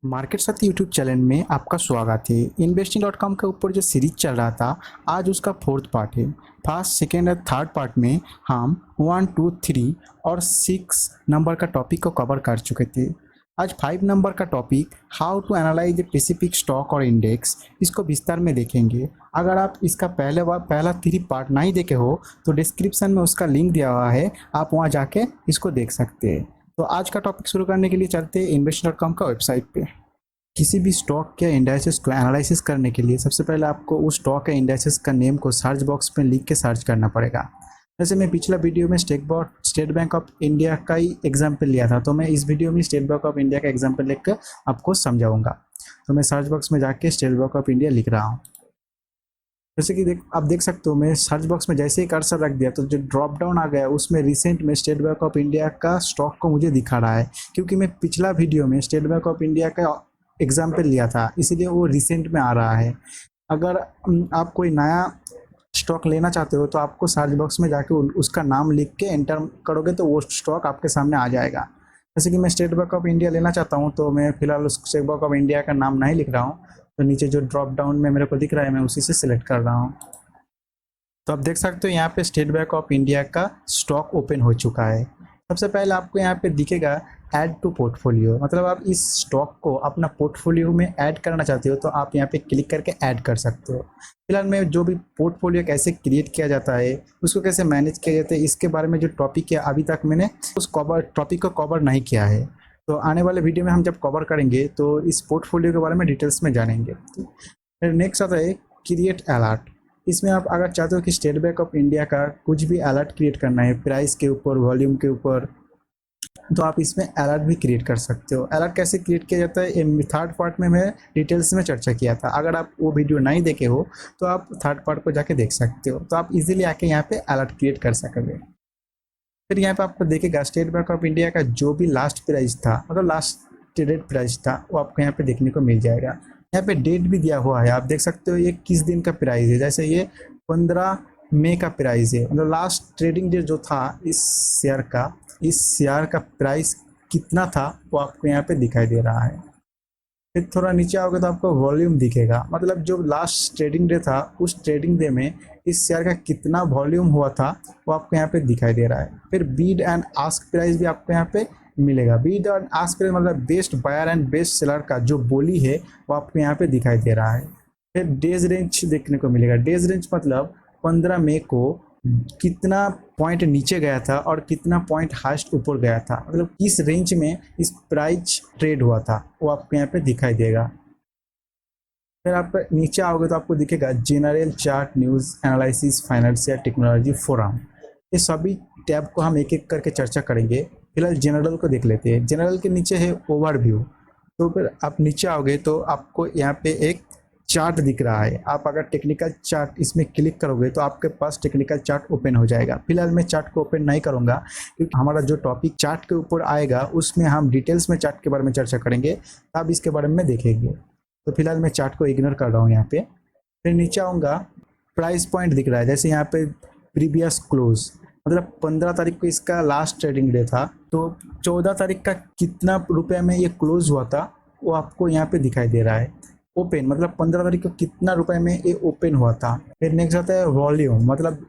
Market साथी YouTube channel में आपका स्वागत है। इन्वेस्टिंग.com के ऊपर जो सीरीज चल रहा था, आज उसका फोर्थ पार्ट है। फर्स्ट, सेकेंड और थर्ड पार्ट में हम 1, 2, 3 और 6 नंबर का टॉपिक को कवर कर चुके थे। आज 5 नंबर का topic how to analyse a specific stock और इंडेक्स, इसको विस्तार में देखेंगे। अगर आप इसका पहला 3 पार्ट नहीं देखे हो तो डिस्क्रिप्शन में उसका लिंक दिया हुआ है, आप वहाँ जाके इसको देख सकते हैं। तो आज का टॉपिक शुरू करने के लिए चलते हैं इन्वेस्ट.com का वेबसाइट पे। किसी भी स्टॉक के इंडाइसेस को एनालिसिस करने के लिए सबसे पहले आपको उस स्टॉक के इंडाइसेस का नेम को सर्च बॉक्स में लिख के सर्च करना पड़ेगा। जैसे मैं पिछला वीडियो में स्टेट बैंक ऑफ इंडिया का ही एग्जाम्पल लिया था, तो मैं इस वीडियो में स्टेट बैंक ऑफ इंडिया का एग्जाम्पल लिख कर आपको समझाऊंगा। तो मैं सर्च बॉक्स में जाके स्टेट बैंक ऑफ इंडिया लिख रहा हूँ। जैसे कि आप देख सकते हो, मैं सर्च बॉक्स में जैसे ही कर्सर रख दिया तो जो ड्रॉप डाउन आ गया उसमें रिसेंट में स्टेट बैंक ऑफ इंडिया का स्टॉक को मुझे दिखा रहा है, क्योंकि मैं पिछला वीडियो में स्टेट बैंक ऑफ इंडिया का एग्जाम्पल लिया था, इसीलिए वो रिसेंट में आ रहा है। अगर आप कोई नया स्टॉक लेना चाहते हो तो आपको सर्च बॉक्स में जाके उसका नाम लिख के एंटर करोगे तो वो स्टॉक आपके सामने आ जाएगा। जैसे कि मैं स्टेट बैंक ऑफ इंडिया लेना चाहता हूँ, तो मैं फिलहाल उस स्टेट बैंक ऑफ इंडिया का नाम नहीं लिख रहा हूँ, तो नीचे जो ड्रॉप डाउन में मेरे को दिख रहा है मैं उसी से सिलेक्ट कर रहा हूँ। तो आप देख सकते हो यहाँ पे स्टेट बैंक ऑफ इंडिया का स्टॉक ओपन हो चुका है। सबसे पहले आपको यहाँ पे दिखेगा ऐड टू पोर्टफोलियो, मतलब आप इस स्टॉक को अपना पोर्टफोलियो में ऐड करना चाहते हो तो आप यहाँ पे क्लिक करके ऐड कर सकते हो। फिलहाल मैं जो भी पोर्टफोलियो कैसे क्रिएट किया जाता है, उसको कैसे मैनेज किया जाता है, इसके बारे में जो टॉपिक है अभी तक मैंने उस टॉपिक को कवर नहीं किया है। तो आने वाले वीडियो में हम जब कवर करेंगे तो इस पोर्टफोलियो के बारे में डिटेल्स में जानेंगे। फिर नेक्स्ट आता है क्रिएट अलर्ट। इसमें आप अगर चाहते हो कि स्टेट बैंक ऑफ इंडिया का कुछ भी अलर्ट क्रिएट करना है प्राइस के ऊपर, वॉल्यूम के ऊपर, तो आप इसमें अलर्ट भी क्रिएट कर सकते हो। अलर्ट कैसे क्रिएट किया जाता है थर्ड पार्ट में मैं डिटेल्स में चर्चा किया था। अगर आप वो वीडियो नहीं देखे हो तो आप थर्ड पार्ट को जाके देख सकते हो, तो आप इजीली आके यहाँ पे अलर्ट क्रिएट कर सकोगे। फिर यहाँ पे आपको देखेगा स्टेट बैंक ऑफ इंडिया का जो भी लास्ट प्राइस था, मतलब लास्ट ट्रेडेड प्राइस था, वो आपको यहाँ पे देखने को मिल जाएगा। यहाँ पे डेट भी दिया हुआ है, आप देख सकते हो ये किस दिन का प्राइस है। जैसे ये 15 मई का प्राइस है, मतलब लास्ट ट्रेडिंग डे जो था इस शेयर का प्राइस कितना था वो आपको यहाँ पे दिखाई दे रहा है। फिर थोड़ा नीचे आओगे तो आपको वॉल्यूम दिखेगा, मतलब जो लास्ट ट्रेडिंग डे था उस ट्रेडिंग डे में इस शेयर का कितना वॉल्यूम हुआ था वो आपको यहाँ पे दिखाई दे रहा है। फिर बीड एंड आस्क प्राइस भी आपको यहाँ पे मिलेगा। बीड एंड आस्क प्राइस मतलब best buyer and best seller का जो बोली है वो आपको यहाँ पे दिखाई दे रहा है। फिर डेज रेंज देखने को मिलेगा। डेज रेंज मतलब 15 मई को कितना पॉइंट नीचे गया था और कितना पॉइंट हाईएस्ट ऊपर गया था, मतलब किस रेंज में इस प्राइस ट्रेड हुआ था वो आपको यहाँ पे दिखाई देगा। फिर आप नीचे आओगे तो आपको दिखेगा general chart, news analysis, financial technology, forum. ये सभी टैब को हम एक एक करके चर्चा करेंगे। फिलहाल जनरल को देख लेते हैं। जनरल के नीचे है ओवरव्यू। तो फिर आप नीचे आओगे तो आपको यहाँ पे एक चार्ट दिख रहा है। आप अगर टेक्निकल चार्ट इसमें क्लिक करोगे तो आपके पास टेक्निकल चार्ट ओपन हो जाएगा। फिलहाल मैं चार्ट को ओपन नहीं करूंगा, क्योंकि हमारा जो टॉपिक चार्ट के ऊपर आएगा उसमें हम डिटेल्स में चार्ट के बारे में चर्चा करेंगे, तब इसके बारे में देखेंगे। तो फिलहाल मैं चार्ट को इग्नोर कर रहा हूँ यहाँ पे। फिर नीचे आऊँगा, प्राइस पॉइंट दिख रहा है। जैसे यहाँ पे प्रीवियस क्लोज, मतलब 15 तारीख को इसका लास्ट ट्रेडिंग डे था, तो 14 तारीख का कितना रुपये में ये क्लोज हुआ था वो आपको यहाँ पे दिखाई दे रहा है। ओपन मतलब 15 तारीख को कितना रुपए में ये ओपन हुआ था। फिर नेक्स्ट आता है वॉल्यूम, मतलब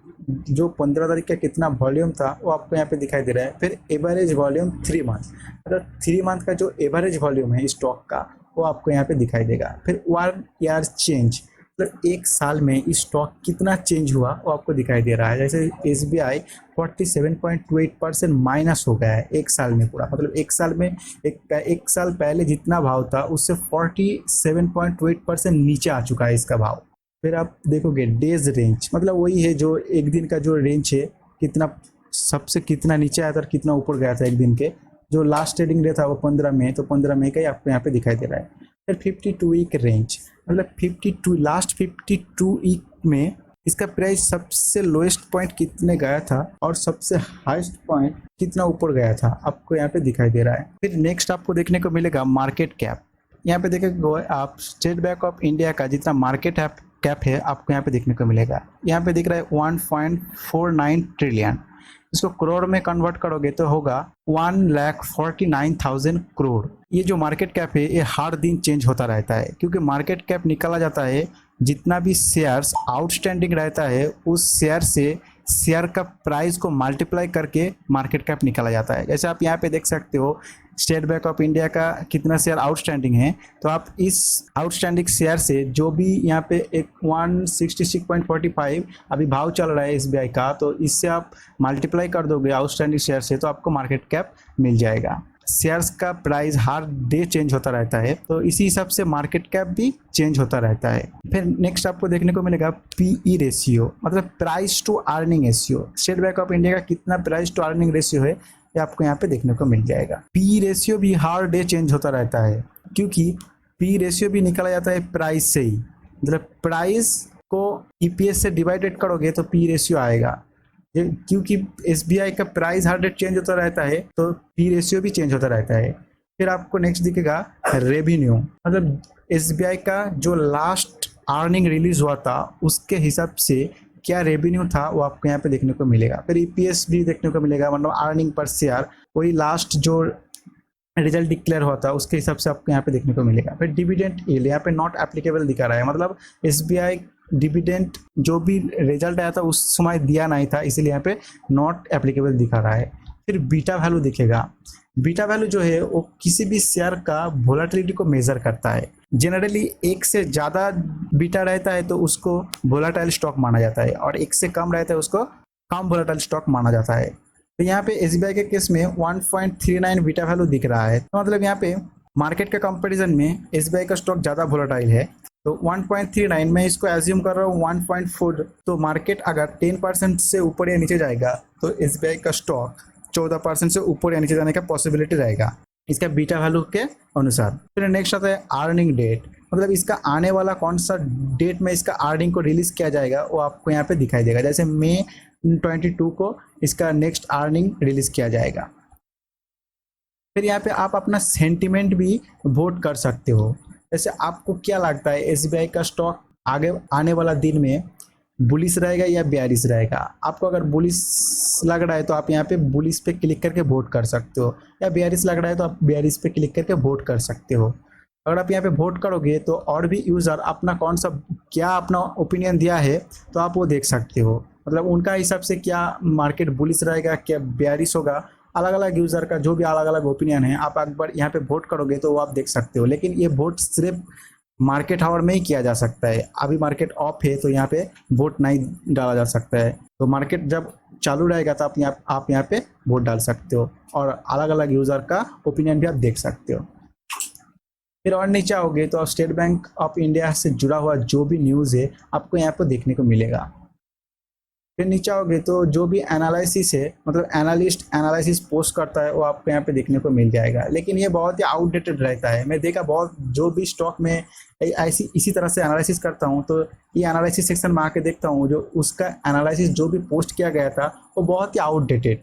जो 15 तारीख का कितना वॉल्यूम था वो आपको यहाँ पे दिखाई दे रहा है। फिर एवरेज वॉल्यूम 3 मंथ, मतलब 3 मंथ का जो एवरेज वॉल्यूम है स्टॉक का वो आपको यहाँ पे दिखाई देगा। फिर 1 ईयर चेंज, मतलब एक साल में इस स्टॉक कितना चेंज हुआ वो आपको दिखाई दे रहा है। जैसे SBI 47.28% माइनस हो गया है एक साल में पूरा, मतलब एक साल में एक साल पहले जितना भाव था उससे 47.8% नीचे आ चुका है इसका भाव। फिर आप देखोगे डेज रेंज, मतलब वही है जो एक दिन का जो रेंज है, कितना सबसे कितना नीचे आया था और कितना ऊपर गया था एक दिन के। जो लास्ट ट्रेडिंग डे था वो 15 मई, तो 15 मई का ही आपको यहाँ पे दिखाई दे रहा है। फिर 52 वीक रेंज, मतलब 52 लास्ट 52 वीक में इसका प्राइस सबसे लोएस्ट पॉइंट कितने गया था और सबसे हाईएस्ट पॉइंट कितना ऊपर गया था आपको यहाँ पे दिखाई दे रहा है। फिर नेक्स्ट आपको देखने को मिलेगा मार्केट कैप। यहाँ पे देखेंगे आप स्टेट बैंक ऑफ इंडिया का जितना मार्केट कैप है आपको यहाँ पे देखने को मिलेगा। यहाँ पे दिख रहा है 1.49 ट्रिलियन। इसको करोड़ में कन्वर्ट करोगे तो होगा 1,49,000 करोड़। ये जो मार्केट कैप है ये हर दिन चेंज होता रहता है, क्योंकि मार्केट कैप निकाला जाता है जितना भी शेयर्स आउटस्टैंडिंग रहता है उस शेयर से शेयर का प्राइस को मल्टीप्लाई करके मार्केट कैप निकाला जाता है। जैसे आप यहाँ पे देख सकते हो स्टेट बैंक ऑफ इंडिया का कितना शेयर आउटस्टैंडिंग है, तो आप इस आउटस्टैंडिंग शेयर से जो भी यहाँ पे एक 166.45 अभी भाव चल रहा है एसबीआई का, तो इससे आप मल्टीप्लाई कर दोगे आउटस्टैंडिंग शेयर से तो आपको मार्केट कैप मिल जाएगा। शेयर्स का प्राइस हर डे चेंज होता रहता है, तो इसी हिसाब से मार्केट कैप भी चेंज होता रहता है। फिर नेक्स्ट आपको देखने को मिलेगा पीई रेशियो, मतलब price to earning ratio. State Bank of India का कितना प्राइस टू अर्निंग रेशियो है ये आपको यहाँ पे देखने को मिल जाएगा। पी रेशियो भी हर डे चेंज होता रहता है, क्योंकि पी रेशियो भी निकाला जाता है प्राइस से ही, मतलब प्राइस को ईपीएस से डिवाइडेड करोगे तो पी रेशियो आएगा। क्योंकि एसबीआई का प्राइस हर डे चेंज होता रहता है तो पी रेशियो भी चेंज होता रहता है। फिर आपको नेक्स्ट दिखेगा रेवेन्यू, मतलब एसबीआई का जो लास्ट अर्निंग रिलीज हुआ था उसके हिसाब से क्या रेवेन्यू था वो आपको यहाँ पे देखने को मिलेगा। फिर ईपीएस भी देखने को मिलेगा, मतलब अर्निंग पर शेयर, वही लास्ट जो रिजल्ट डिक्लेयर हुआ था उसके हिसाब से आपको यहाँ पे देखने को मिलेगा। फिर डिविडेंड यील्ड यहाँ पे नॉट एप्लीकेबल दिखा रहा है, मतलब एसबीआई डिविडेंड जो भी रिजल्ट आया था उस समय दिया नहीं था, इसीलिए यहाँ पे नॉट एप्लीकेबल दिखा रहा है। फिर बीटा वैल्यू दिखेगा। बीटा वैल्यू जो है वो किसी भी शेयर का वोलेटिलिटी को मेजर करता है। जनरली एक से ज़्यादा बीटा रहता है तो उसको वोलेटाइल स्टॉक माना जाता है, और एक से कम रहता है उसको कम वोलेटाइल स्टॉक माना जाता है। तो यहाँ पे एसबीआई के केस में 1.39 बीटा वैल्यू दिख रहा है, तो मतलब यहाँ पे मार्केट के कंपैरिजन में एसबीआई का स्टॉक ज़्यादा वोलेटाइल है। तो 1.39 मैं इसको एज्यूम कर रहा हूँ 1.4, तो मार्केट अगर 10% से ऊपर या नीचे जाएगा तो एसबीआई का स्टॉक 14% से ऊपर या नीचे जाने का पॉसिबिलिटी रहेगा इसका बीटा वैल्यू के अनुसार। फिर नेक्स्ट आता है अर्निंग डेट, मतलब इसका आने वाला कौन सा डेट में इसका अर्निंग को रिलीज किया जाएगा वो आपको यहाँ पे दिखाई देगा। जैसे मई 22 को इसका नेक्स्ट अर्निंग रिलीज किया जाएगा। फिर यहाँ पे आप अपना सेंटिमेंट भी वोट कर सकते हो। जैसे आपको क्या लगता है एसबीआई का स्टॉक आगे आने वाला दिन में बुलिश रहेगा या बेयरिश रहेगा? आपको अगर बुलिश लग रहा है तो आप यहाँ पे बुलिश पे क्लिक करके वोट कर सकते हो, या बेयरिश लग रहा है तो आप बेयरिश पे क्लिक करके वोट कर सकते हो। अगर आप यहाँ पे वोट करोगे तो और भी यूज़र अपना कौन सा क्या अपना ओपिनियन दिया है तो आप वो देख सकते हो, मतलब उनका हिसाब से क्या मार्केट बुलिश रहेगा क्या बेयरिश होगा। अलग अलग यूज़र का जो भी अलग अलग ओपिनियन है आप एक बार यहाँ पे वोट करोगे तो वो आप देख सकते हो। लेकिन ये वोट सिर्फ मार्केट आवर में ही किया जा सकता है। अभी मार्केट ऑफ है तो यहाँ पे वोट नहीं डाला जा सकता है, तो मार्केट जब चालू रहेगा तो आप यहाँ पे वोट डाल सकते हो और अलग अलग यूज़र का ओपिनियन भी आप देख सकते हो। फिर और नीचे आओगे तो स्टेट बैंक ऑफ इंडिया से जुड़ा हुआ जो भी न्यूज़ है आपको यहाँ पर देखने को मिलेगा। फिर नीचे आओगे तो जो भी एनालिसिस है, मतलब एनालिस्ट एनालिसिस पोस्ट करता है वो आपको यहाँ पे देखने को मिल जाएगा। लेकिन ये बहुत ही आउटडेटेड रहता है। मैं देखा बहुत जो भी स्टॉक में ऐसी इसी तरह से एनालिसिस करता हूँ तो ये एनालिसिस सेक्शन में आके देखता हूँ जो उसका एनालिसिस जो भी पोस्ट किया गया था वो बहुत ही आउटडेटेड,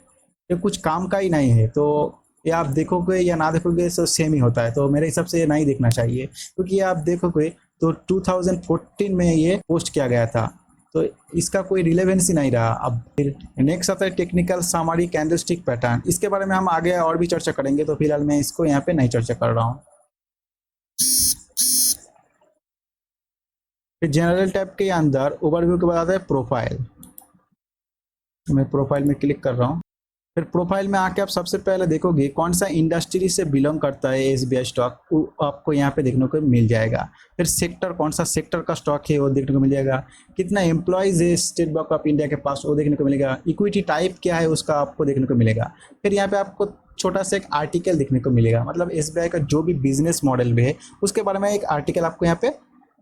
ये कुछ काम का ही नहीं है। तो ये आप देखोगे या ना देखोगे तो सेम ही होता है, तो मेरे हिसाब से ये नहीं देखना चाहिए, क्योंकि ये आप देखोगे तो 2014 में ये पोस्ट किया गया था, तो इसका कोई रिलेवेंस ही नहीं रहा। अब फिर नेक्स्ट आता है टेक्निकल समरी कैंडलस्टिक पैटर्न। इसके बारे में हम आगे और भी चर्चा करेंगे, तो फिलहाल मैं इसको यहाँ पे नहीं चर्चा कर रहा हूँ। फिर जनरल टैब के अंदर ओवरव्यू के बाद आता है प्रोफाइल। मैं प्रोफाइल में क्लिक कर रहा हूँ। फिर प्रोफाइल में आके आप सबसे पहले देखोगे कौन सा इंडस्ट्री से बिलोंग करता है एसबीआई स्टॉक, वो आपको यहाँ पे देखने को मिल जाएगा। फिर सेक्टर कौन सा सेक्टर का स्टॉक है वो देखने को मिल जाएगा। कितना एम्प्लॉयज़ है स्टेट बैंक ऑफ इंडिया के पास वो देखने को मिलेगा। इक्विटी टाइप क्या है उसका आपको देखने को मिलेगा। फिर यहाँ पे आपको छोटा सा एक आर्टिकल देखने को मिलेगा, मतलब एसबीआई का जो भी बिजनेस मॉडल भी है उसके बारे में एक आर्टिकल आपको यहाँ पे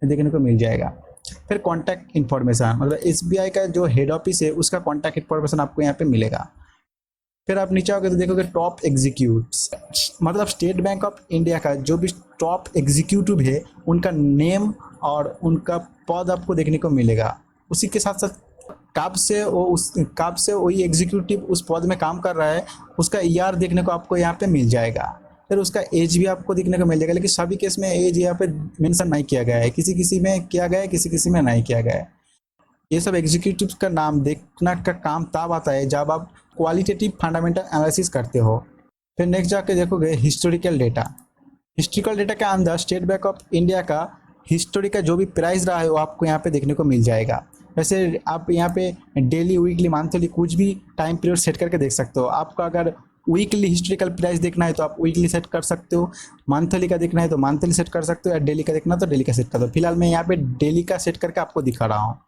देखने को मिल जाएगा। फिर कॉन्टैक्ट इन्फॉर्मेशन, मतलब एसबीआई का जो हेड ऑफिस है उसका कॉन्टैक्ट इन्फॉर्मेशन आपको यहाँ पे मिलेगा। फिर आप नीचे आओगे तो देखोगे टॉप एग्जीक्यूटिव्स, मतलब स्टेट बैंक ऑफ इंडिया का जो भी टॉप एग्जीक्यूटिव है उनका नेम और उनका पद आपको देखने को मिलेगा। उसी के साथ साथ कब से वही एग्जीक्यूटिव उस पद में काम कर रहा है उसका ईआर देखने को आपको यहाँ पे मिल जाएगा। फिर उसका एज भी आपको देखने को मिल जाएगा, लेकिन सभी केस में एज यहाँ पे मेंशन नहीं किया गया है, किसी किसी में किया गया है, किसी किसी में नहीं किया गया है। ये सब एग्जीक्यूटिव का नाम देखना का काम तब आता है जब आप क्वालिटेटिव फंडामेंटल एनालिसिस करते हो। फिर नेक्स्ट जाके देखोगे हिस्टोरिकल डेटा। हिस्टोरिकल डेटा के अंदर स्टेट बैंक ऑफ इंडिया का हिस्टोरी का जो भी प्राइस रहा है वो आपको यहाँ पे देखने को मिल जाएगा। वैसे आप यहाँ पे डेली, वीकली, मंथली कुछ भी टाइम पीरियड सेट करके देख सकते हो। आपको अगर वीकली हिस्टोरिकल प्राइस देखना है तो आप वीकली सेट कर सकते हो, मंथली का देखना है तो मंथली सेट कर सकते हो, या डेली का देखना है तो डेली का सेट कर दो। फिलहाल मैं यहाँ पे डेली का सेट करके आपको दिखा रहा हूँ।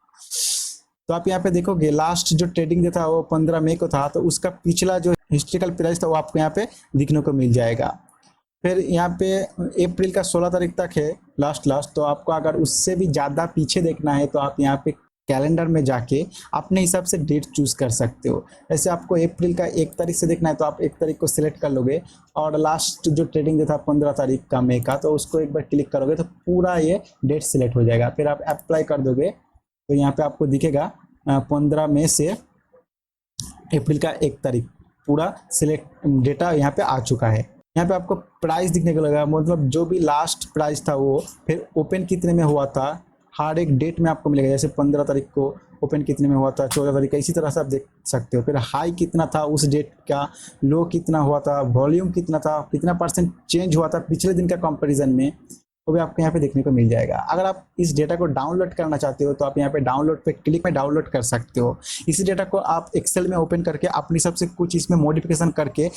तो आप यहाँ पे देखोगे लास्ट जो ट्रेडिंग डे था वो 15 मई को था, तो उसका पिछला जो हिस्टोरिकल प्राइस था वो आपको यहाँ पे दिखने को मिल जाएगा। फिर यहाँ पे अप्रैल का 16 तारीख तक है लास्ट। तो आपको अगर उससे भी ज़्यादा पीछे देखना है तो आप यहाँ पे कैलेंडर में जाके अपने हिसाब से डेट चूज कर सकते हो। जैसे आपको अप्रैल का 1 तारीख से देखना है तो आप 1 तारीख को सिलेक्ट कर लोगे, और लास्ट जो ट्रेडिंग डे था 15 तारीख का मई का, तो उसको एक बार क्लिक करोगे तो पूरा ये डेट सिलेक्ट हो जाएगा। फिर आप अप्लाई कर दोगे तो यहाँ पे आपको दिखेगा 15 मई से अप्रैल का 1 तारीख पूरा सिलेक्ट डेटा यहाँ पे आ चुका है। यहाँ पे आपको प्राइस दिखने को लगा, मतलब जो भी लास्ट प्राइस था वो, फिर ओपन कितने में हुआ था, हर एक डेट में आपको मिलेगा। जैसे 15 तारीख को ओपन कितने में हुआ था, 14 तारीख का, इसी तरह से आप देख सकते हो। फिर हाई कितना था उस डेट का, लो कितना हुआ था, वॉल्यूम कितना था, कितना परसेंट चेंज हुआ था पिछले दिन का कंपैरिजन में, वो भी आपको यहाँ पे देखने को मिल जाएगा। अगर आप इस डेटा को डाउनलोड करना चाहते हो तो आप यहाँ पे डाउनलोड पे क्लिक में डाउनलोड कर सकते हो। इसी डेटा को आप एक्सेल में ओपन करके अपनी सबसे कुछ इसमें मॉडिफिकेशन करके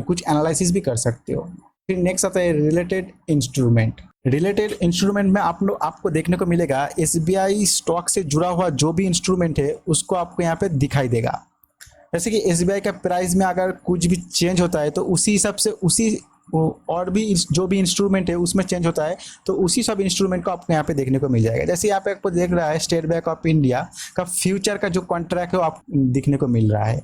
कुछ एनालिसिस भी कर सकते हो। फिर नेक्स्ट आता है रिलेटेड इंस्ट्रूमेंट। रिलेटेड इंस्ट्रूमेंट में आपको देखने को मिलेगा एसबीआई स्टॉक से जुड़ा हुआ जो भी इंस्ट्रूमेंट है उसको आपको यहाँ पे दिखाई देगा। जैसे कि एसबीआई का प्राइस में अगर कुछ भी चेंज होता है तो उसी हिसाब से उसी और भी जो भी इंस्ट्रूमेंट है उसमें चेंज होता है, तो उसी सब इंस्ट्रूमेंट को आपको यहाँ पे देखने को मिल जाएगा। जैसे यहाँ पे आपको देख रहा है स्टेट बैंक ऑफ इंडिया का फ्यूचर का जो कॉन्ट्रैक्ट है वो आप दिखने को मिल रहा है।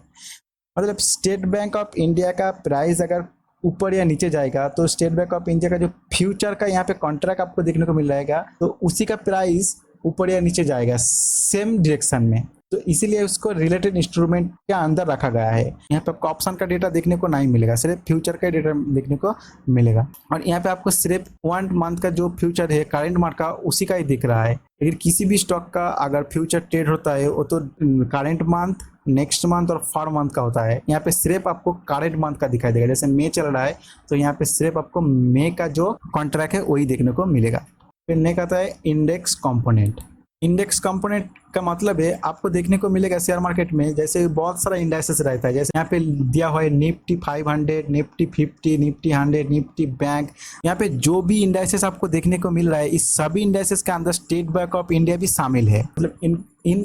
मतलब स्टेट बैंक ऑफ इंडिया का प्राइस अगर ऊपर या नीचे जाएगा तो स्टेट बैंक ऑफ इंडिया का जो फ्यूचर का यहाँ पे कॉन्ट्रैक्ट आपको देखने को मिल जाएगा, तो उसी का प्राइस ऊपर या नीचे जाएगा सेम डायरेक्शन में। तो इसीलिए उसको रिलेटेड इंस्ट्रूमेंट के अंदर रखा गया है। यहाँ पे आपको ऑप्शन का डेटा देखने को नहीं मिलेगा, सिर्फ फ्यूचर का डेटा देखने को मिलेगा। और यहाँ पे आपको सिर्फ 1 मंथ का जो फ्यूचर है करंट मंथ का उसी का ही दिख रहा है। लेकिन किसी भी स्टॉक का अगर फ्यूचर ट्रेड होता है वो तो करंट मंथ, नेक्स्ट मंथ और 4 मंथ का होता है। यहाँ पे सिर्फ आपको करंट मंथ का दिखाई देगा। जैसे मई चल रहा है तो यहाँ पे सिर्फ आपको मई का जो कॉन्ट्रैक्ट है वही देखने को मिलेगा। फिर नेक्स्ट आता है इंडेक्स कंपोनेंट। इंडेक्स कंपोनेंट का मतलब है आपको देखने को मिलेगा शेयर मार्केट में जैसे बहुत सारा इंडेक्सेस रहता है। जैसे यहाँ पे दिया हुआ है Nifty 500, Nifty 50, Nifty 100, Nifty bank. यहाँ पे जो भी इंडेक्सेस आपको देखने को मिल रहा है इस सभी इंडेक्सेस के अंदर स्टेट बैंक ऑफ इंडिया भी शामिल है। मतलब इन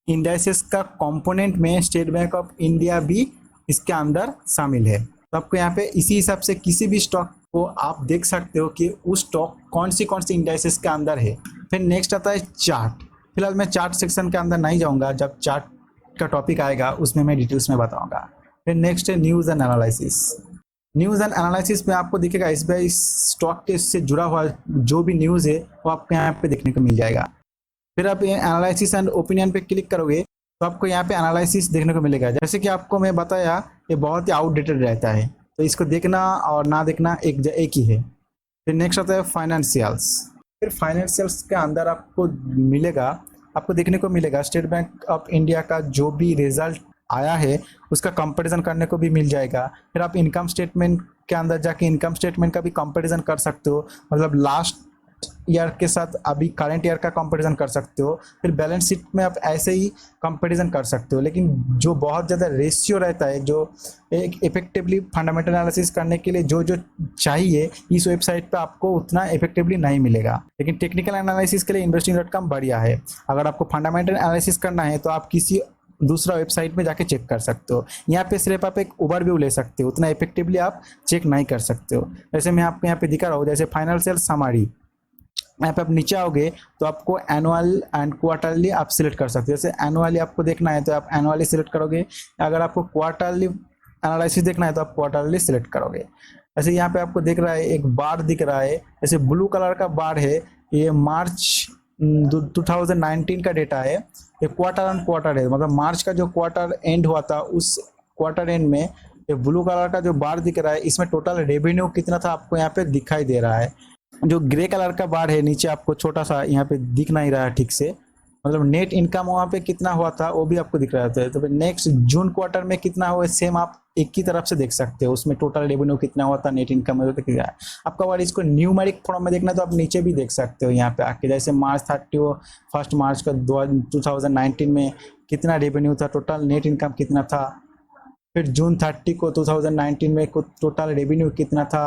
इंडेक्सेस का कंपोनेंट में स्टेट बैंक ऑफ इंडिया भी इसके अंदर शामिल है। तो आपको यहाँ पे इसी हिसाब से किसी भी स्टॉक को आप देख सकते हो कि उस स्टॉक कौन सी इंडेक्सेस के अंदर है। फिर नेक्स्ट आता है चार्ट। फिलहाल मैं चार्ट सेक्शन के अंदर नहीं जाऊंगा, जब चार्ट का टॉपिक आएगा उसमें मैं डिटेल्स में बताऊंगा। फिर नेक्स्ट है news and analysis. News and analysis में आपको दिखेगा एसबीआई स्टॉक के से जुड़ा हुआ जो भी न्यूज़ है वो आपको यहाँ पे देखने को मिल जाएगा। फिर आप ये एनालिसिस एंड ओपिनियन पे क्लिक करोगे तो आपको यहाँ पे एनालिसिस देखने को मिलेगा। जैसे कि आपको मैं बताया ये बहुत ही आउटडेटेड रहता है, तो इसको देखना और ना देखना एक ही है। फिर नेक्स्ट आता है फाइनेंशियल्स। फिर फाइनेंशियल्स के अंदर आपको देखने को मिलेगा स्टेट बैंक ऑफ इंडिया का जो भी रिजल्ट आया है उसका कंपैरिजन करने को भी मिल जाएगा। फिर आप इनकम स्टेटमेंट के अंदर जाके इनकम स्टेटमेंट का भी कंपैरिजन कर सकते हो, मतलब लास्ट ईयर के साथ अभी करंट ईयर का कंपैरिजन कर सकते हो। फिर बैलेंस शीट में आप ऐसे ही कंपैरिजन कर सकते हो। लेकिन जो बहुत ज़्यादा रेशियो रहता है, जो एक इफेक्टिवली फंडामेंटल एनालिसिस करने के लिए जो चाहिए इस वेबसाइट पे आपको उतना इफेक्टिवली नहीं मिलेगा। लेकिन टेक्निकल एनालिसिस के लिए investing.com बढ़िया है। अगर आपको फंडामेंटल एनालिसिस करना है तो आप किसी दूसरा वेबसाइट में जाके चेक कर सकते हो। यहाँ पे सिर्फ आप एक ओवरव्यू ले सकते हो, उतना इफेक्टिवली आप चेक नहीं कर सकते हो। जैसे मैं आपको यहाँ पे दिखा रहा हूँ, जैसे फाइनेंशियल समरी, यहाँ पे आप नीचे आओगे तो आपको एनुअल एंड क्वार्टरली आप सिलेक्ट कर सकते हो। जैसे एनुअली आपको देखना है तो आप एनुअली सिलेक्ट करोगे, अगर आपको क्वार्टरली एनालिसिस देखना है तो आप क्वार्टरली सिलेक्ट करोगे। ऐसे यहाँ पे आपको दिख रहा है एक बार दिख रहा है, जैसे ब्लू कलर का बार है, ये मार्च 2019 का डेटा है। ये क्वार्टर ऑन क्वार्टर है, मतलब मार्च का जो क्वार्टर एंड हुआ था उस क्वार्टर एंड में ये ब्लू कलर का जो बार दिख रहा है इसमें टोटल रेवेन्यू कितना था आपको यहाँ पे दिखाई दे रहा है। जो ग्रे कलर का बार है नीचे आपको छोटा सा यहाँ पे दिख नहीं रहा है ठीक से, मतलब नेट इनकम वहाँ पे कितना हुआ था वो भी आपको दिख रहा था। तो फिर नेक्स्ट जून क्वार्टर में कितना हुआ सेम आप एक की तरफ से देख सकते हो, उसमें टोटल रेवेन्यू कितना हुआ था, नेट इनकम में कितना है। आपका अगर इसको न्यूमेरिक फॉर्म में देखना तो आप नीचे भी देख सकते हो यहाँ पे आके, जैसे मार्च 31 मार्च का 2019 में कितना रेवेन्यू था, टोटल नेट इनकम कितना था। फिर जून 30 को 2019 में टोटल रेवेन्यू कितना था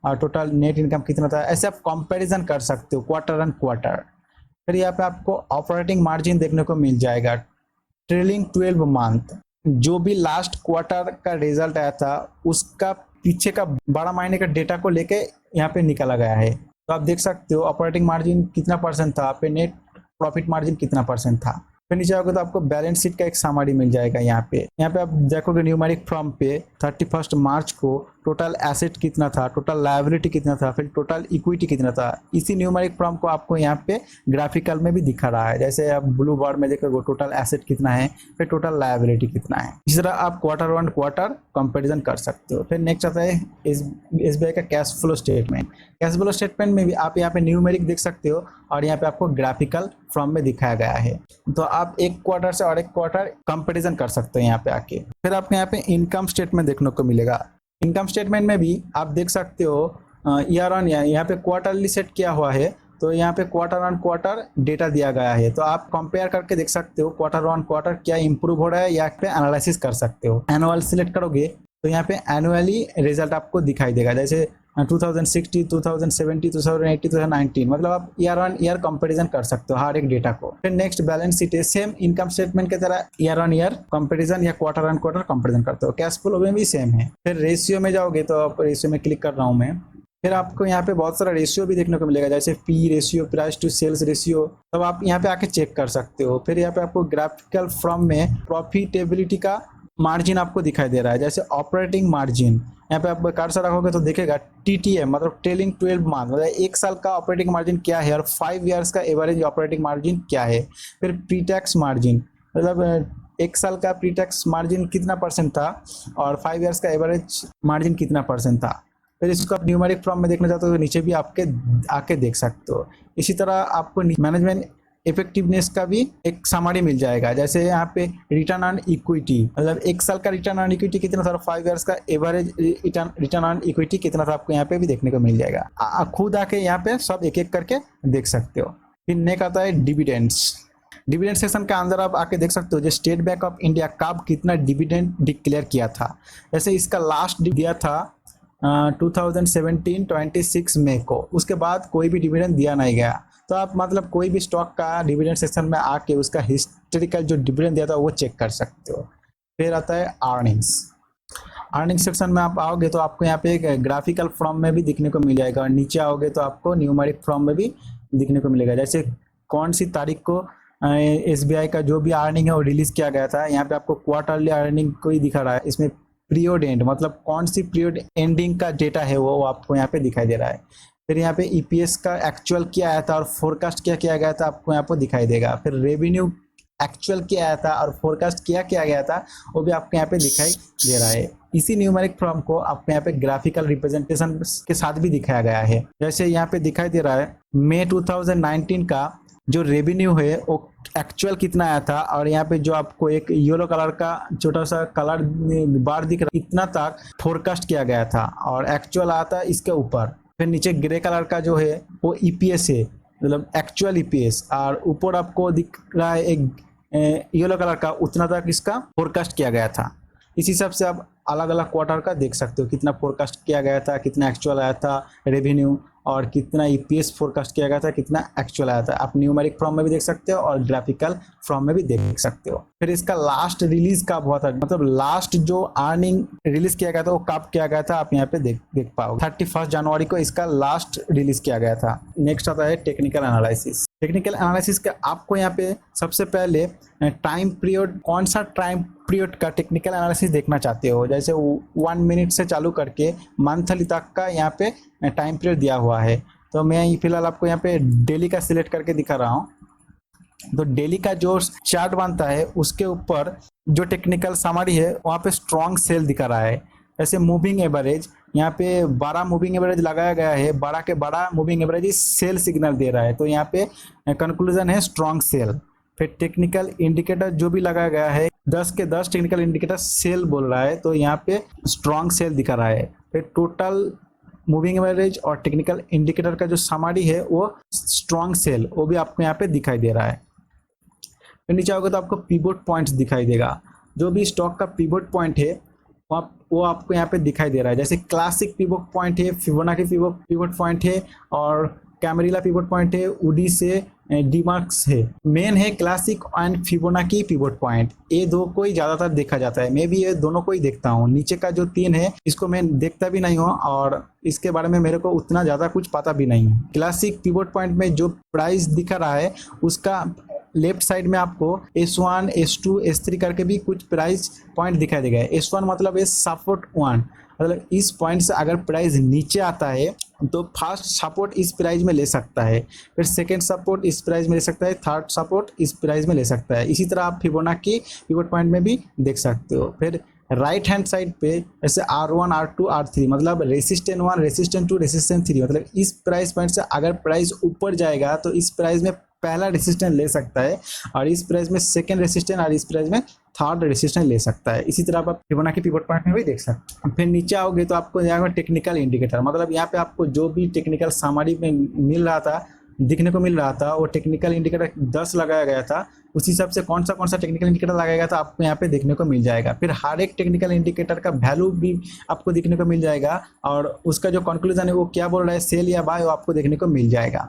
और टोटल नेट इनकम कितना था। ऐसे आप कंपैरिजन कर सकते हो क्वार्टर एंड क्वार्टर। फिर यहाँ पे आपको ऑपरेटिंग मार्जिन देखने को मिल जाएगा, ट्रेलिंग 12 मंथ, जो भी लास्ट क्वार्टर का रिजल्ट आया था उसका पीछे का 12 महीने का डेटा को लेके यहाँ पे निकाला गया है। तो आप देख सकते हो ऑपरेटिंग मार्जिन कितना परसेंट था, पे नेट प्रॉफिट मार्जिन कितना परसेंट था। फिर नीचे आओगे तो आपको बैलेंस शीट का एक समरी मिल जाएगा। यहाँ पे आप देखोगे न्यूमेरिक फॉर्म पे 31 मार्च को टोटल एसेट कितना था, टोटल लायबिलिटी कितना था, फिर टोटल इक्विटी कितना था। इसी न्यूमेरिक फॉर्म को आपको यहाँ पे ग्राफिकल में भी दिखा रहा है, जैसे आप ब्लू बार में देखोगे टोटल एसेट कितना है, फिर टोटल लायबिलिटी कितना है। इस तरह आप क्वार्टर वन क्वार्टर कंपेरिजन कर सकते हो। फिर नेक्स्ट आता है SBI का cash flow statement. Cash flow statement में भी आप यहाँ पे न्यूमेरिक देख सकते हो और यहाँ पे आपको ग्राफिकल फॉर्म में दिखाया गया है। तो आप एक क्वार्टर से और एक क्वार्टर कंपेरिजन कर सकते हो यहाँ पे आके। फिर आपको यहाँ पे इनकम स्टेटमेंट देखने को मिलेगा। इनकम स्टेटमेंट में भी आप देख सकते हो ईयर ऑन ईयर, यहाँ पे क्वार्टरली सेट किया हुआ है, तो यहाँ पे क्वार्टर ऑन क्वार्टर डेटा दिया गया है। तो आप कंपेयर करके देख सकते हो क्वार्टर ऑन क्वार्टर क्या इंप्रूव हो रहा है, या पे एनालिसिस कर सकते हो। एनुअल सिलेक्ट करोगे तो यहाँ पे एनुअली रिजल्ट आपको दिखाई देगा, जैसे 2060, 2070, 2080, 2019, मतलब आप ईयर ऑन ईयर कंपैरिजन कर सकते हो हर एक डेटा को। फिर नेक्स्ट बैलेंस शीट है, सेम इनकम स्टेटमेंट की तरह ईयर ऑन ईयर कंपैरिजन या क्वार्टर ऑन क्वार्टर कंपैरिजन करते हो। कैश फ्लो में भी सेम है। फिर रेशियो में जाओगे तो आप रेशियो में क्लिक कर रहा हूँ मैं। फिर आपको यहाँ पे बहुत सारा रेशियो भी देखने को मिलेगा, जैसे P ratio, price to sales ratio, तब आप यहाँ पे आके चेक कर सकते हो। फिर यहाँ पे आपको ग्राफिकल फॉर्म में प्रॉफिटेबिलिटी का मार्जिन आपको दिखाई दे रहा है, जैसे ऑपरेटिंग मार्जिन। यहाँ पे आप कर्सर रखोगे तो देखेगा TTM, मतलब ट्रेलिंग 12 मंथ, मतलब एक साल का ऑपरेटिंग मार्जिन क्या है और 5 ईयर्स का एवरेज ऑपरेटिंग मार्जिन क्या है। फिर प्री टैक्स मार्जिन, मतलब एक साल का प्री टैक्स मार्जिन कितना परसेंट था और 5 ईयर्स का एवरेज मार्जिन कितना परसेंट था। फिर इसको आप न्यूमेरिक फॉर्म में देखना चाहते हो तो नीचे भी आपके आके देख सकते हो। इसी तरह आपको मैनेजमेंट इफेक्टिवनेस का भी एक समरी मिल जाएगा, जैसे यहाँ पे रिटर्न ऑन इक्विटी, मतलब एक साल का रिटर्न ऑन इक्विटी कितना था और 5 इयर्स का एवरेज रिटर्न ऑन इक्विटी कितना था, आपको यहाँ पे भी देखने को मिल जाएगा। खुद आके यहाँ पे सब एक एक करके देख सकते हो। फिर नेक्स्ट आता है डिविडेंड्स। डिविडेंड सेक्शन के अंदर आप आके देख सकते हो जो स्टेट बैंक ऑफ इंडिया कब कितना डिविडेंड डिक्लेयर किया था। जैसे इसका लास्ट दिया था 2017 26 मई को, उसके बाद कोई भी डिविडेंड दिया नहीं गया। तो आप मतलब कोई भी स्टॉक का डिविडेंड सेक्शन में आके उसका हिस्टोरिकल जो डिविडेंड दिया था वो चेक कर सकते हो। फिर आता है अर्निंग्स। अर्निंग्स सेक्शन में आप आओगे तो आपको यहाँ पे एक ग्राफिकल फॉर्म में भी दिखने को मिल जाएगा और नीचे आओगे तो आपको न्यूमेरिक फॉर्म में भी दिखने को मिलेगा, जैसे कौन सी तारीख को SBI का जो भी अर्निंग है वो रिलीज किया गया था। यहाँ पे आपको क्वार्टरली अर्निंग को ही दिखा रहा है, इसमें पीरियड एंड, मतलब कौन सी पीरियड एंडिंग का डेटा है वो आपको यहाँ पे दिखाई दे रहा है। फिर यहाँ पे EPS का एक्चुअल क्या आया था और फोरकास्ट क्या किया गया था आपको यहाँ पे दिखाई देगा। फिर रेवेन्यू एक्चुअल क्या आया था और फोरकास्ट क्या किया गया था वो भी आपको यहाँ पे दिखाई दे रहा है। इसी न्यूमेरिक फॉर्म को आपको यहाँ पे ग्राफिकल रिप्रेजेंटेशन के साथ भी दिखाया गया है, जैसे यहाँ पे दिखाई दे रहा है मई 2019 का जो रेवेन्यू है वो एक्चुअल कितना आया था, और यहाँ पे जो आपको एक येलो कलर का छोटा सा कलर बार दिख रहा है इतना तक फोरकास्ट किया गया था और एक्चुअल आया था इसके ऊपर। फिर नीचे ग्रे कलर का जो है वो EPS है, मतलब एक्चुअल EPS, और ऊपर आपको दिख रहा है एक येलो कलर का, उतना तक इसका फोरकास्ट किया गया था। इस हिसाब से आप अलग अलग क्वार्टर का देख सकते हो कितना फोरकास्ट किया गया था, कितना एक्चुअल आया था रेवेन्यू, और कितना EPS फोरकास्ट किया गया था, कितना एक्चुअल आया था। आप न्यूमेरिक फॉर्म में भी देख सकते हो और ग्राफिकल फॉर्म में भी देख सकते हो। फिर इसका लास्ट रिलीज कब हुआ था, मतलब लास्ट जो अर्निंग रिलीज किया गया था वो कब किया गया था, आप यहाँ पे देख पाओगे 31 जनवरी को इसका लास्ट रिलीज किया गया था। नेक्स्ट आता है टेक्निकल एनालिसिस। टेक्निकल एनालिसिस का आपको यहाँ पे सबसे पहले टाइम पीरियड, कौन सा टाइम पीरियड का टेक्निकल एनालिसिस देखना चाहते हो, जैसे 1 मिनट से चालू करके मंथली तक का यहाँ पे टाइम पीरियड दिया हुआ है। तो मैं फिलहाल आपको यहाँ पे डेली का सिलेक्ट करके दिखा रहा हूँ। तो डेली का जो चार्ट बनता है उसके ऊपर जो टेक्निकल समरी है वहाँ पे स्ट्रॉन्ग सेल दिखा रहा है। ऐसे मूविंग एवरेज यहाँ पे 12 मूविंग एवरेज लगाया गया है, 12 के 12 मूविंग एवरेज सेल सिग्नल दे रहा है, तो यहाँ पे कंक्लूजन है स्ट्रॉन्ग सेल। फिर टेक्निकल इंडिकेटर जो भी लगाया गया है 10 के 10 टेक्निकल इंडिकेटर सेल बोल रहा है, तो यहाँ पे स्ट्रॉन्ग सेल दिखा रहा है। फिर टोटल मूविंग एवरेज और टेक्निकल इंडिकेटर का जो समरी है वो स्ट्रॉन्ग सेल, वो भी आपको यहाँ पे दिखाई दे रहा है। फिर नीचे आओगे तो आपको पिवोट पॉइंट्स दिखाई देगा, जो भी स्टॉक का पिवोट पॉइंट है वो आपको यहाँ पे दिखाई दे रहा है। जैसे क्लासिक पिवोट पॉइंट है, फिबोनाची पिवोट पॉइंट है, और कैमरिला पिवोट पॉइंट है, उडी से डीमार्क्स है। मेन है classic and Fibonacci pivot point, ये दो को ही ज्यादातर देखा जाता है। मैं भी ये दोनों को ही देखता हूँ। नीचे का जो 3 है इसको मैं देखता भी नहीं हूँ और इसके बारे में मेरे को उतना ज्यादा कुछ पता भी नहीं है। क्लासिक पिवोट पॉइंट में जो प्राइस दिखा रहा है उसका लेफ्ट साइड में आपको S1, S2, S3 करके भी कुछ प्राइस पॉइंट दिखाई देगा। S1 मतलब है सपोर्ट 1, मतलब इस पॉइंट से अगर प्राइस नीचे आता है तो फर्स्ट सपोर्ट इस प्राइस में ले सकता है, फिर सेकंड सपोर्ट इस प्राइस में ले सकता है, थर्ड सपोर्ट इस प्राइस में ले सकता है। इसी तरह आप फिबोनाची पिवोट पॉइंट में भी देख सकते हो। फिर राइट हैंड साइड पे जैसे R1, R2, R3 मतलब रेसिस्टेंट 1, रेसिस्टेंट 2, रेसिस्टेंट 3, मतलब इस प्राइस पॉइंट से अगर प्राइस ऊपर जाएगा तो इस प्राइस में पहला रेसिस्टेंस ले सकता है, और इस प्राइस में सेकंड रेसिस्टेंस, और इस प्राइस में थर्ड रेसिस्टेंस ले सकता है। इसी तरह आप फिबोनाची पिवोट पॉइंट में भी देख सकते हैं। फिर नीचे आओगे तो आपको यहाँ पे टेक्निकल इंडिकेटर, मतलब यहाँ पे आपको जो भी टेक्निकल समरी में मिल रहा था, दिखने को मिल रहा था, वो टेक्निकल इंडिकेटर 10 लगाया गया था। उसी हिसाब से कौन सा टेक्निकल इंडिकेटर लगाया गया था आपको यहाँ पे देखने को मिल जाएगा। फिर हर एक टेक्निकल इंडिकेटर का वैल्यू भी आपको देखने को मिल जाएगा, और उसका जो कंक्लूजन है वो क्या बोल रहा है, सेल या बाय, वो आपको देखने को मिल जाएगा।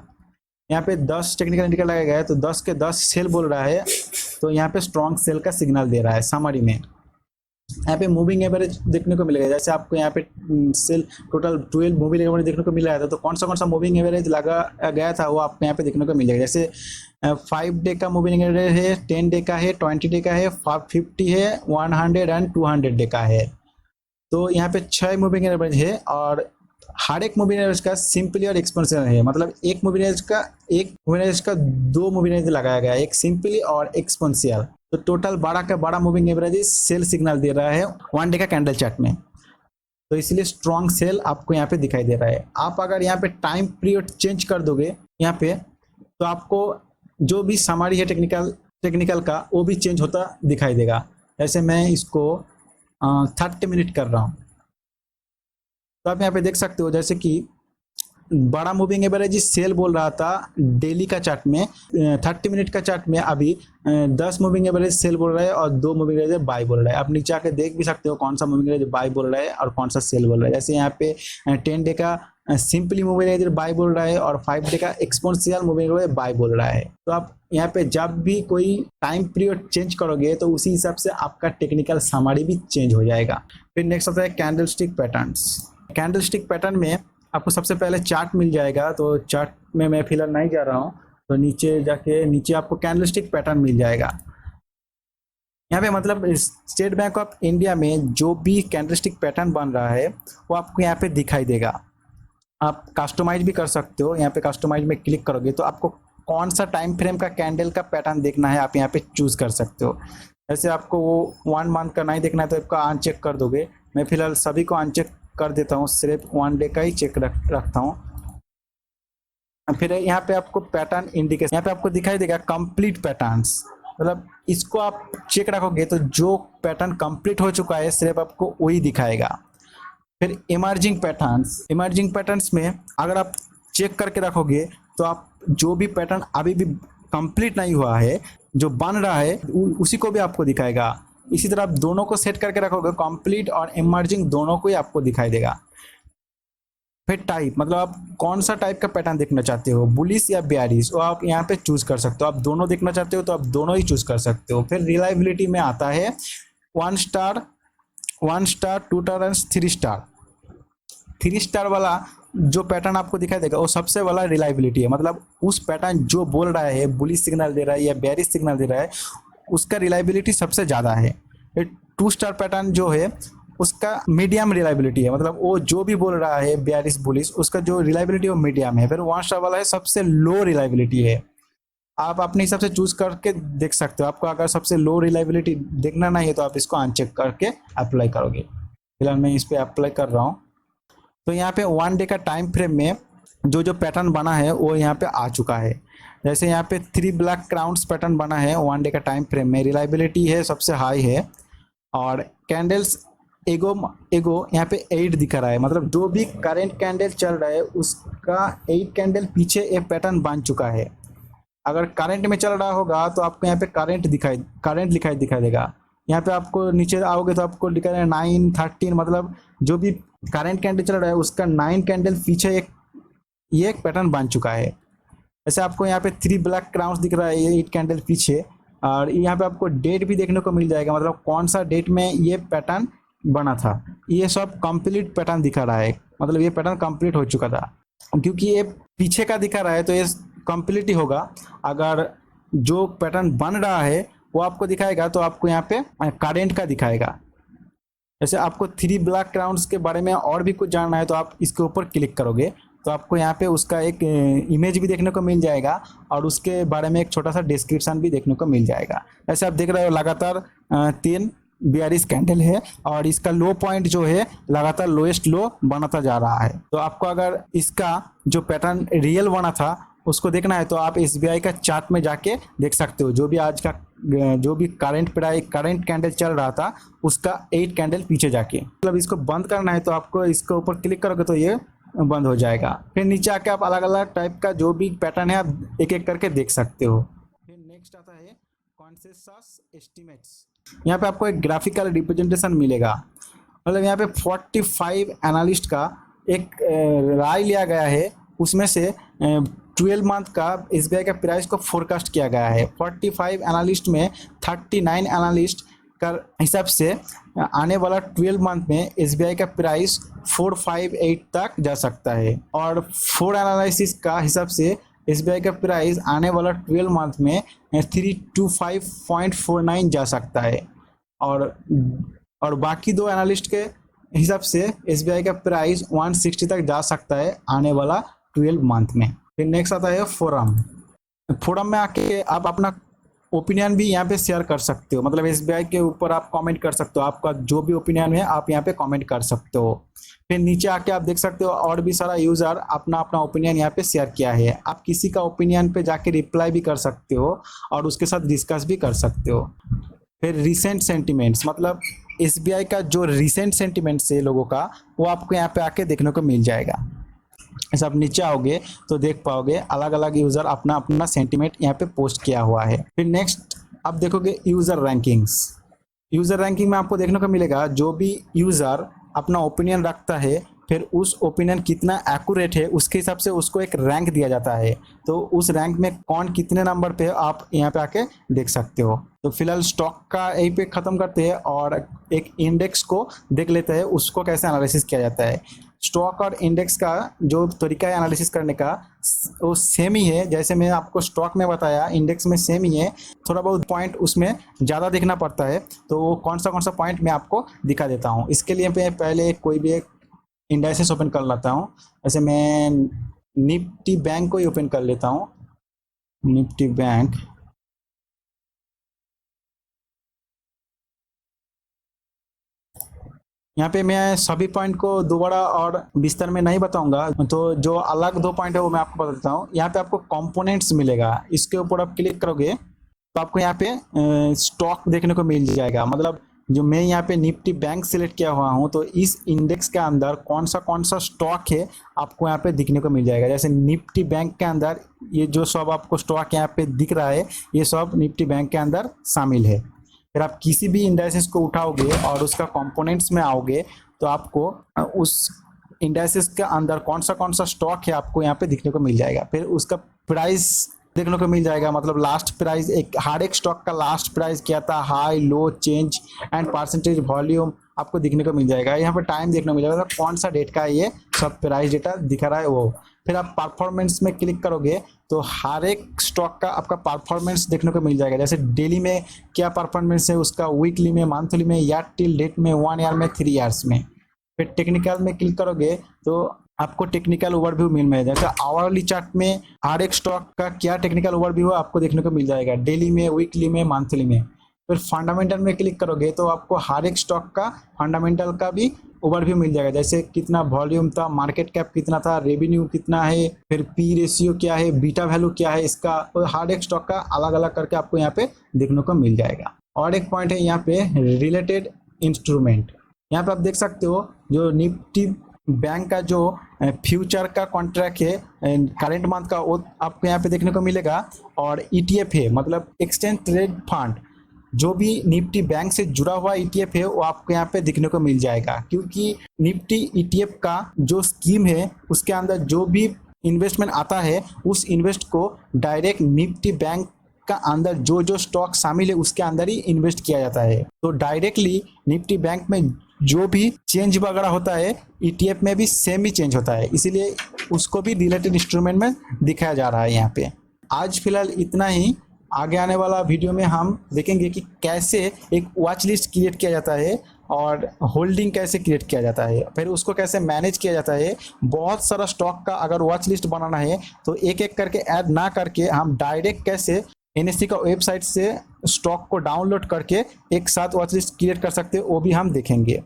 यहाँ पे 10 टेक्निकल इंडिकेटर लगाया गया है तो 10 के 10 सेल बोल रहा है, तो यहाँ पे स्ट्रॉन्ग सेल का सिग्नल दे रहा है समरी में। यहाँ पे मूविंग एवरेज देखने को मिलेगा, जैसे आपको यहाँ पे सेल टोटल 12 मूविंग एवरेज देखने को मिल रहा था, तो कौन सा मूविंग एवरेज लगा गया था वो आपको यहाँ पे देखने को मिल जाएगा। जैसे 5 डे का मूविंग एवरेज है, 10 डे का है, 20 डे का है, 50 है, 100 एंड 200 डे का है। तो यहाँ पे 6 मूविंग एवरेज है, और हर एक मूविंग एवरेज का सिंपली और एक्सपोनेंशियल है, मतलब एक मूविंग एवरेज का 2 मूविंग एवरेज लगाया गया है, एक सिंपली और एक्सपोनेंशियल। तो टोटल 12 का 12 मूविंग एवरेज सेल सिग्नल दे रहा है 1 डे का कैंडल चार्ट में, तो इसलिए स्ट्रॉन्ग सेल आपको यहाँ पे दिखाई दे रहा है। आप अगर यहाँ पे टाइम पीरियड चेंज कर दोगे यहाँ पे, तो आपको जो भी समरी है टेक्निकल का वो भी चेंज होता दिखाई देगा। जैसे मैं इसको 30 मिनट कर रहा हूँ, तो आप यहाँ पे देख सकते हो जैसे कि बड़ा मूविंग एवरेज सेल बोल रहा था डेली का चार्ट में, 30 मिनट का चार्ट में अभी 10 मूविंग एवरेज सेल बोल रहा है और 2 मूविंग एवरेज बाय बोल रहा है। आप नीचे आके देख भी सकते हो कौन सा मूविंग एवरेज बाय बोल रहा है और कौन सा सेल बोल रहा है। जैसे यहाँ पे 10 डे का सिंपली मूविंग एवरेज बाय बोल रहा है और 5 डे का एक्सपोनेंशियल मूविंग एवरेज बाय बोल रहा है। तो आप यहाँ पे जब भी कोई टाइम पीरियड चेंज करोगे तो उसी हिसाब से आपका टेक्निकल समरी भी चेंज हो जाएगा। फिर नेक्स्ट आता है कैंडलस्टिक पैटर्न्स। कैंडलस्टिक पैटर्न में आपको सबसे पहले चार्ट मिल जाएगा, तो चार्ट में मैं फिलहाल नहीं जा रहा हूँ, तो नीचे आपको कैंडलस्टिक पैटर्न मिल जाएगा। यहाँ पे मतलब स्टेट बैंक ऑफ इंडिया में जो भी कैंडलस्टिक पैटर्न बन रहा है वो आपको यहाँ पे दिखाई देगा। आप कस्टमाइज भी कर सकते हो, यहाँ पे कस्टमाइज में क्लिक करोगे तो आपको कौन सा टाइम फ्रेम का कैंडल का पैटर्न देखना है आप यहाँ पे चूज कर सकते हो। जैसे आपको वो 1 मंथ का नहीं देखना है तो आपका अनचेक कर दोगे। मैं फिलहाल सभी को अनचेक कर देता हूँ, सिर्फ 1 डे का ही चेक रखता हूँ। फिर यहाँ पे आपको पैटर्न इंडिकेशन, यहाँ पे आपको दिखाई देगा कंप्लीट पैटर्न्स, मतलब इसको आप चेक रखोगे तो जो पैटर्न कंप्लीट हो चुका है सिर्फ आपको वही दिखाएगा। फिर इमर्जिंग पैटर्न्स में अगर आप चेक करके रखोगे तो आप जो भी पैटर्न अभी भी कंप्लीट नहीं हुआ है, जो बन रहा है, उसी को भी आपको दिखाएगा। इसी तरह आप दोनों को सेट करके रखोगे, कंप्लीट और इमर्जिंग दोनों को ही आपको दिखाई देगा। फिर टाइप, मतलब आप कौन सा टाइप का पैटर्न देखना चाहते हो, बुलिश या बेयरिश, वो आप यहाँ पे चूज कर सकते हो। आप दोनों देखना चाहते हो तो आप दोनों ही चूज कर सकते हो। फिर रिलायबिलिटी में आता है 1 star, 2 star and 3 star. 3 star वाला जो पैटर्न आपको दिखाई देगा वो सबसे वाला रिलायबिलिटी है, मतलब उस पैटर्न जो बोल रहा है, बुलिश सिग्नल दे रहा है या बेयरिश सिग्नल दे रहा है, उसका रिलायबिलिटी सबसे ज़्यादा है। 2 स्टार पैटर्न जो है उसका मीडियम रिलायबिलिटी है, मतलब वो जो भी बोल रहा है बेयरिश बुलिश, उसका जो रिलायबिलिटी वो मीडियम है। फिर 1 स्टार वाला है सबसे लो रिलायबिलिटी है। आप अपने हिसाब से चूज करके देख सकते हो। आपको अगर सबसे लो रिलायबिलिटी देखना नहीं है तो आप इसको अनचेक करके अप्लाई करोगे। फिलहाल मैं इस पर अप्लाई कर रहा हूँ। तो यहाँ पे 1 डे का टाइम फ्रेम में जो जो पैटर्न बना है वो यहाँ पे आ चुका है। जैसे यहाँ पे 3 ब्लैक क्राउन्स पैटर्न बना है 1 डे का टाइम फ्रेम में, रिलायबिलिटी है सबसे हाई है, और कैंडल्स एगो एगो यहाँ पे 8 दिखा रहा है, मतलब जो भी करंट कैंडल चल रहा है उसका 8 कैंडल पीछे एक पैटर्न बन चुका है। अगर करंट में चल रहा होगा तो आपको यहाँ पे करंट दिखाई देगा। यहाँ पे आपको नीचे आओगे तो आपको लिखा है 9 13, मतलब जो भी करंट कैंडल चल रहा है उसका 9 कैंडल पीछे ये एक पैटर्न बन चुका है। ऐसे आपको यहाँ पे 3 ब्लैक क्राउन्स दिख रहा है, ये 8 कैंडल पीछे, और यहाँ पे आपको डेट भी देखने को मिल जाएगा, मतलब कौन सा डेट में ये पैटर्न बना था। ये सब कंप्लीट पैटर्न दिखा रहा है, मतलब ये पैटर्न कंप्लीट हो चुका था। क्योंकि ये पीछे का दिखा रहा है तो ये कंप्लीट ही होगा। अगर जो पैटर्न बन रहा है वो आपको दिखाएगा तो आपको यहाँ पे करंट का दिखाएगा। जैसे आपको 3 ब्लैक क्राउन्स के बारे में और भी कुछ जानना है तो आप इसके ऊपर क्लिक करोगे तो आपको यहाँ पे उसका एक इमेज भी देखने को मिल जाएगा और उसके बारे में एक छोटा सा डिस्क्रिप्शन भी देखने को मिल जाएगा। ऐसे आप देख रहे हो लगातार 3 42 कैंडल है और इसका लो पॉइंट जो है लगातार लोएस्ट लो बनाता जा रहा है। तो आपको अगर इसका जो पैटर्न रियल बना था उसको देखना है तो आप SBI का चार्ट में जाके देख सकते हो। जो भी आज का जो भी करंट कैंडल चल रहा था उसका 8 कैंडल पीछे जाके, मतलब इसको बंद करना है तो आपको इसके ऊपर क्लिक करोगे तो ये बंद हो जाएगा। फिर नीचे आके आप अलग अलग टाइप का जो भी पैटर्न है आप एक एक करके देख सकते हो। फिर नेक्स्ट आता है कॉन्सेंसस एस्टिमेट्स। यहाँ पे आपको एक ग्राफिकल रिप्रेजेंटेशन मिलेगा, मतलब यहाँ पे 45 एनालिस्ट का एक राय लिया गया है, उसमें से 12 मंथ का SBI का प्राइस को फोरकास्ट किया गया है। 45 एनालिस्ट में 39 एनालिस्ट का हिसाब से आने वाला 12 मंथ में SBI का प्राइस 458 तक जा सकता है, और 4 एनालिसिस का हिसाब से SBI का प्राइस आने वाला 12 मंथ में 325.49 जा सकता है, और बाकी 2 एनालिस्ट के हिसाब से SBI का प्राइस 160 तक जा सकता है आने वाला 12 मंथ में। फिर नेक्स्ट आता है फोरम में आके आप अपना ओपिनियन भी यहाँ पे शेयर कर सकते हो, मतलब SBI के ऊपर आप कमेंट कर सकते हो, आपका जो भी ओपिनियन है आप यहाँ पे कमेंट कर सकते हो। फिर नीचे आके आप देख सकते हो और भी सारा यूज़र अपना अपना ओपिनियन यहाँ पे शेयर किया है। आप किसी का ओपिनियन पे जाके रिप्लाई भी कर सकते हो और उसके साथ डिस्कस भी कर सकते हो। फिर रिसेंट सेंटिमेंट्स, मतलब SBI का जो रिसेंट सेंटिमेंट्स है लोगों का वो आपको यहाँ पे आके देखने को मिल जाएगा। ऐसा आप नीचे आओगे तो देख पाओगे अलग अलग यूज़र अपना अपना सेंटिमेंट यहाँ पे पोस्ट किया हुआ है। फिर नेक्स्ट आप देखोगे यूज़र रैंकिंग्स। यूज़र रैंकिंग में आपको देखने को मिलेगा जो भी यूज़र अपना ओपिनियन रखता है फिर उस ओपिनियन कितना एक्यूरेट है उसके हिसाब से उसको एक रैंक दिया जाता है। तो उस रैंक में कौन कितने नंबर पे आप यहाँ पे आके देख सकते हो। तो फिलहाल स्टॉक का यहीं पे ख़त्म करते हैं और एक इंडेक्स को देख लेते हैं उसको कैसे एनालिसिस किया जाता है। स्टॉक और इंडेक्स का जो तरीका है एनालिसिस करने का वो सेम ही है, जैसे मैंने आपको स्टॉक में बताया इंडेक्स में सेम ही है, थोड़ा बहुत पॉइंट उसमें ज़्यादा देखना पड़ता है। तो वो कौन सा पॉइंट मैं आपको दिखा देता हूँ। इसके लिए मैं पहले कोई भी एक इंडाइसेस ओपन कर लेता हूँ। जैसे मैं निफ्टी बैंक को ही ओपन कर लेता हूँ, निफ्टी बैंक। यहाँ पे मैं सभी पॉइंट को दोबारा और विस्तार में नहीं बताऊंगा, तो जो अलग 2 पॉइंट है वो मैं आपको बता देता हूँ। यहाँ पे आपको कंपोनेंट्स मिलेगा, इसके ऊपर आप क्लिक करोगे तो आपको यहाँ पे स्टॉक देखने को मिल जाएगा। मतलब जो मैं यहाँ पे निफ्टी बैंक सिलेक्ट किया हुआ हूँ तो इस इंडेक्स के अंदर कौन सा स्टॉक है आपको यहाँ पे दिखने को मिल जाएगा। जैसे निफ्टी बैंक के अंदर ये जो सब आपको स्टॉक यहाँ पे दिख रहा है ये सब निफ्टी बैंक के अंदर शामिल है। फिर आप किसी भी इंडाइसेस को उठाओगे और उसका कंपोनेंट्स में आओगे तो आपको उस इंडाइसेस के अंदर कौन सा स्टॉक है आपको यहाँ पे दिखने को मिल जाएगा। फिर उसका प्राइस देखने को मिल जाएगा, मतलब लास्ट प्राइस हर एक स्टॉक का लास्ट प्राइस क्या था, high low change and percentage volume आपको दिखने को मिल जाएगा। यहाँ पे टाइम देखने को मिल जाएगा कौन सा डेट का ये सब प्राइस डेटा दिखा रहा है वो। फिर आप परफॉर्मेंस में क्लिक करोगे तो हर एक स्टॉक का आपका परफॉर्मेंस देखने को मिल जाएगा। जैसे डेली में क्या परफॉर्मेंस है उसका, वीकली में, मंथली में, ईयर टिल डेट में, 1 ईयर में, 3 ईयर्स में। फिर टेक्निकल में क्लिक करोगे तो आपको टेक्निकल ओवरव्यू मिल जाएगा। जैसे आवरली चार्ट में हर एक स्टॉक का क्या टेक्निकल ओवरव्यू है आपको देखने को मिल जाएगा, डेली में, वीकली में, मंथली में। फिर फंडामेंटल में क्लिक करोगे तो आपको हर एक स्टॉक का फंडामेंटल का भी ओवरव्यू मिल जाएगा, जैसे कितना वॉल्यूम था, मार्केट कैप कितना था, रेवेन्यू कितना है, फिर पी रेशियो क्या है, बीटा वैल्यू क्या है इसका, तो हर एक स्टॉक का अलग अलग करके आपको यहाँ पे देखने को मिल जाएगा। और एक पॉइंट है यहाँ पे रिलेटेड इंस्ट्रूमेंट। यहाँ पे आप देख सकते हो जो निफ्टी बैंक का जो फ्यूचर का कॉन्ट्रैक्ट है करंट मंथ का, वो आपको यहाँ पे देखने को मिलेगा। और ईटीएफ है, मतलब एक्सचेंज ट्रेड फंड, जो भी निफ्टी बैंक से जुड़ा हुआ ईटीएफ है वो आपको यहाँ पे दिखने को मिल जाएगा, क्योंकि निफ्टी ईटीएफ का जो स्कीम है उसके अंदर जो भी इन्वेस्टमेंट आता है उस इन्वेस्ट को डायरेक्ट निफ्टी बैंक का अंदर जो जो स्टॉक शामिल है उसके अंदर ही इन्वेस्ट किया जाता है। तो डायरेक्टली निफ्टी बैंक में जो भी चेंज वगैरह होता है ईटीएफ में भी सेम ही चेंज होता है, इसीलिए उसको भी रिलेटेड इंस्ट्रूमेंट में दिखाया जा रहा है यहाँ पे। आज फिलहाल इतना ही। आगे आने वाला वीडियो में हम देखेंगे कि कैसे एक वॉच लिस्ट क्रिएट किया जाता है और होल्डिंग कैसे क्रिएट किया जाता है, फिर उसको कैसे मैनेज किया जाता है। बहुत सारा स्टॉक का अगर वॉच लिस्ट बनाना है तो एक एक करके ऐड ना करके हम डायरेक्ट कैसे एनएससी का वेबसाइट से स्टॉक को डाउनलोड करके एक साथ वॉच लिस्ट क्रिएट कर सकते हैं, वो भी हम देखेंगे।